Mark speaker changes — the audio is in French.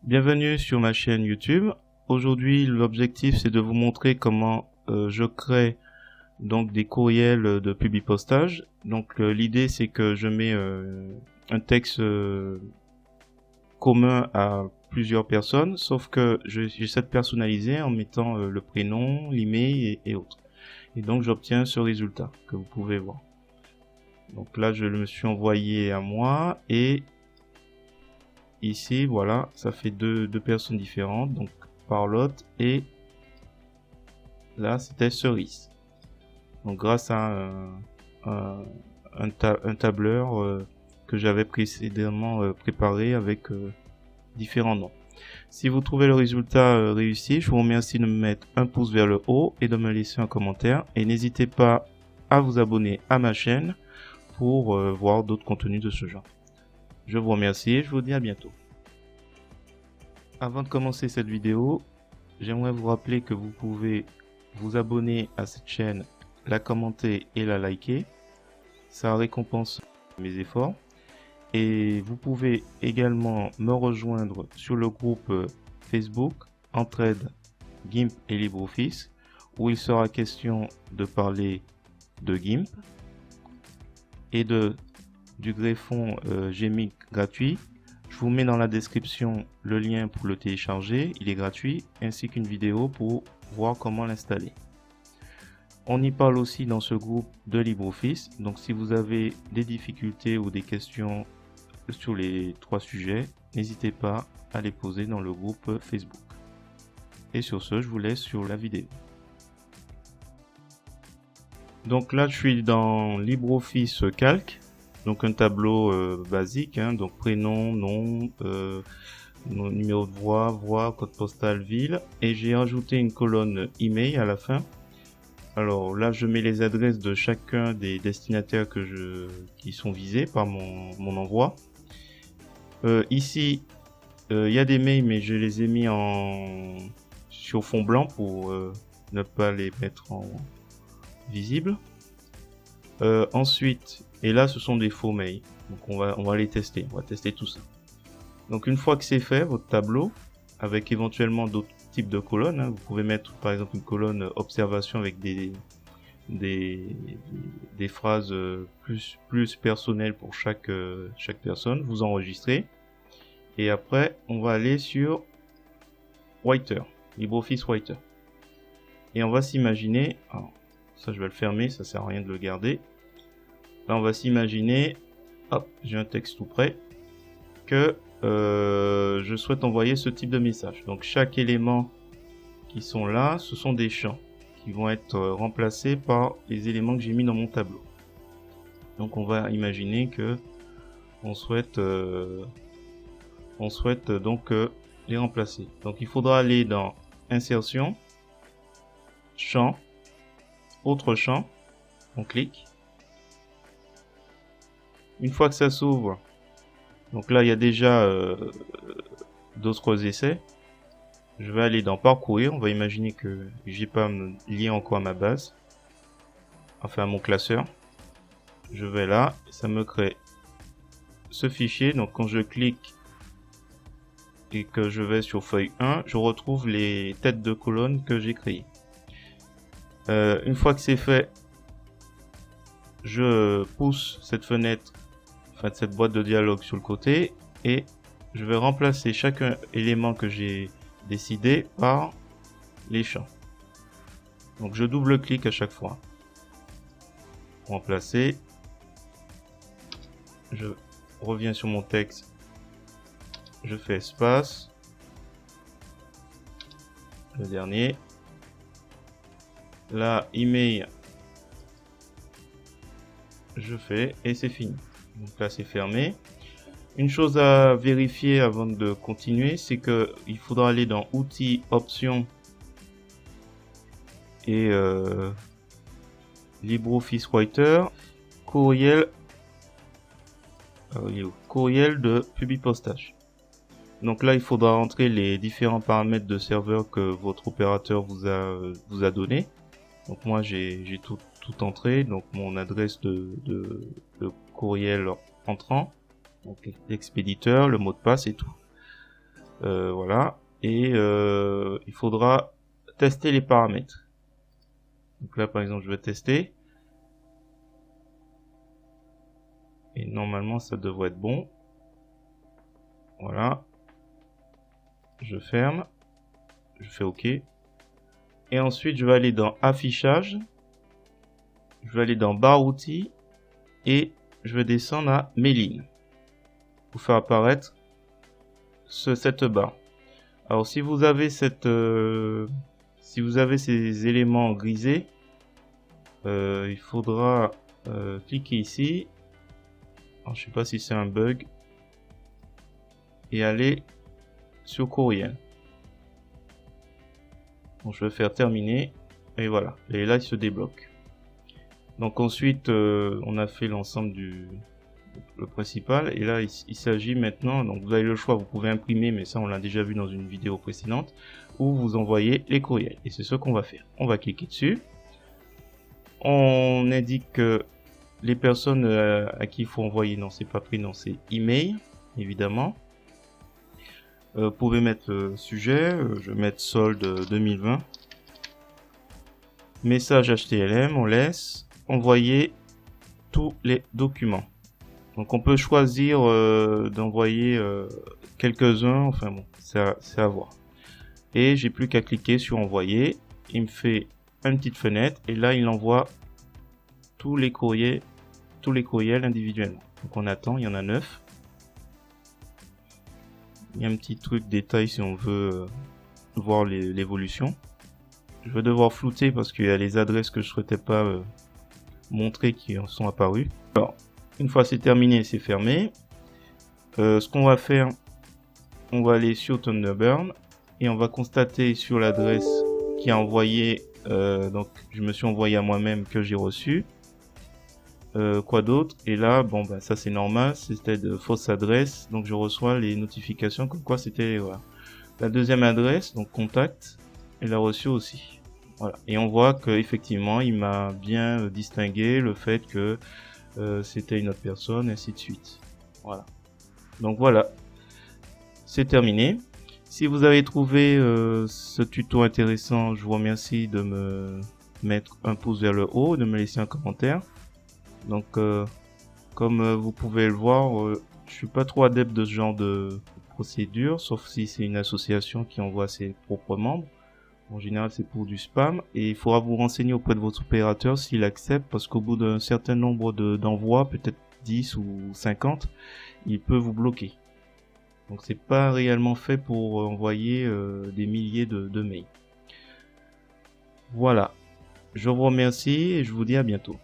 Speaker 1: Bienvenue sur ma chaîne YouTube. Aujourd'hui, l'objectif c'est de vous montrer comment je crée donc des courriels de publipostage. Donc l'idée c'est que je mets un texte commun à plusieurs personnes, sauf que j'essaie de personnaliser en mettant le prénom, l'email et autres. Et donc j'obtiens ce résultat que vous pouvez voir. Donc là je me suis envoyé à moi et ici, voilà, ça fait deux personnes différentes, donc Parlotte et là, c'était Cerise. Donc, grâce à un tableur que j'avais précédemment préparé avec différents noms. Si vous trouvez le résultat réussi, je vous remercie de me mettre un pouce vers le haut et de me laisser un commentaire. Et n'hésitez pas à vous abonner à ma chaîne pour voir d'autres contenus de ce genre. Je vous remercie et je vous dis à bientôt. Avant de commencer cette vidéo, j'aimerais vous rappeler que vous pouvez vous abonner à cette chaîne, la commenter et la liker. Ça récompense mes efforts. Et vous pouvez également me rejoindre sur le groupe Facebook Entraide GIMP et LibreOffice, où il sera question de parler de GIMP et du greffon Gmix gratuit. Je vous mets dans la description le lien pour le télécharger, il est gratuit, ainsi qu'une vidéo pour voir comment l'installer. On y parle aussi dans ce groupe de LibreOffice, donc si vous avez des difficultés ou des questions sur les trois sujets, n'hésitez pas à les poser dans le groupe Facebook. Et sur ce, je vous laisse sur la vidéo. Donc là, je suis dans LibreOffice Calc. Donc un tableau basique, hein, donc prénom, nom, numéro de voix, code postal, ville. Et j'ai ajouté une colonne email à la fin. Alors là, je mets les adresses de chacun des destinataires qui sont visés par mon envoi. Ici, il y a des mails, mais je les ai mis sur fond blanc pour ne pas les mettre en visible. Ensuite, et là ce sont des faux mails, donc on va les tester, on va tester tout ça. Donc une fois que c'est fait, votre tableau, avec éventuellement d'autres types de colonnes, hein, vous pouvez mettre par exemple une colonne observation avec des phrases plus personnelles pour chaque personne, vous enregistrez. Et après, on va aller sur Writer, LibreOffice Writer. Et on va s'imaginer, ça je vais le fermer, ça sert à rien de le garder. Là on va s'imaginer, hop, j'ai un texte tout prêt, que je souhaite envoyer ce type de message. Donc chaque élément qui sont là, ce sont des champs qui vont être remplacés par les éléments que j'ai mis dans mon tableau. Donc on va imaginer que on souhaite donc les remplacer. Donc il faudra aller dans Insertion, Champ, Autre champ, on clique. Une fois que ça s'ouvre, donc là il y a déjà d'autres essais. Je vais aller dans Parcourir, on va imaginer que j'ai pas me lier encore à ma base, enfin à mon classeur. Je vais là, ça me crée ce fichier. Donc quand je clique et que je vais sur feuille 1, je retrouve les têtes de colonne que j'ai créées. Une fois que c'est fait, je pousse cette fenêtre, enfin cette boîte de dialogue sur le côté, et je vais remplacer chaque élément que j'ai décidé par les champs. Donc je double-clique à chaque fois. Remplacer. Je reviens sur mon texte. Je fais espace. Le dernier. Là, email. Je fais et c'est fini. Donc là, c'est fermé. Une chose à vérifier avant de continuer, c'est que il faudra aller dans Outils, Options et LibreOffice Writer, courriel de publipostage. Donc là, il faudra entrer les différents paramètres de serveur que votre opérateur vous a donné. Donc moi, j'ai tout entré, donc mon adresse de courriel entrant, donc l'expéditeur, le mot de passe et tout. Voilà. Et il faudra tester les paramètres. Donc là, par exemple, je vais tester. Et normalement, ça devrait être bon. Voilà. Je ferme. Je fais OK. Et ensuite, je vais aller dans Affichage. Je vais aller dans Barre outils. Et je vais descendre à Mes lignes. Pour faire apparaître cette barre. Alors, si vous avez ces éléments grisés, il faudra cliquer ici. Alors, je sais pas si c'est un bug. Et aller sur courriel. Donc, je vais faire terminer. Et voilà. Et là, il se débloque. Donc ensuite, on a fait l'ensemble le principal. Et là, il s'agit maintenant, donc vous avez le choix, vous pouvez imprimer, mais ça on l'a déjà vu dans une vidéo précédente, ou vous envoyez les courriels. Et c'est ce qu'on va faire. On va cliquer dessus. On indique que les personnes à qui il faut envoyer, non, c'est pas prénom, c'est email, évidemment. Vous pouvez mettre sujet, je vais mettre solde 2020. Message HTML, on laisse. Envoyer tous les documents. Donc on peut choisir d'envoyer quelques-uns, enfin bon, c'est à voir. Et j'ai plus qu'à cliquer sur envoyer. Il me fait une petite fenêtre et là il envoie tous les courriels individuellement. Donc on attend, il y en a 9. Il y a un petit truc détail si on veut voir l'évolution. Je vais devoir flouter parce qu'il y a les adresses que je souhaitais pas montrer qui en sont apparues. Alors, une fois c'est terminé, c'est fermé. Ce qu'on va faire, on va aller sur Thunderbird et on va constater sur l'adresse qui a envoyé, donc je me suis envoyé à moi-même que j'ai reçu. Quoi d'autre? Et là, bon bah ça c'est normal, c'était de fausses adresses, donc je reçois les notifications comme quoi c'était voilà. La deuxième adresse, donc contact, elle a reçu aussi. Voilà. Et on voit qu'effectivement, il m'a bien distingué le fait que c'était une autre personne, ainsi de suite. Voilà. Donc voilà, c'est terminé. Si vous avez trouvé ce tuto intéressant, je vous remercie de me mettre un pouce vers le haut, de me laisser un commentaire. Donc, comme vous pouvez le voir, je suis pas trop adepte de ce genre de procédure, sauf si c'est une association qui envoie ses propres membres. En général, c'est pour du spam et il faudra vous renseigner auprès de votre opérateur s'il accepte parce qu'au bout d'un certain nombre d'envois, peut-être 10 ou 50, il peut vous bloquer. Donc c'est pas réellement fait pour envoyer des milliers de mails. Voilà. Je vous remercie et je vous dis à bientôt.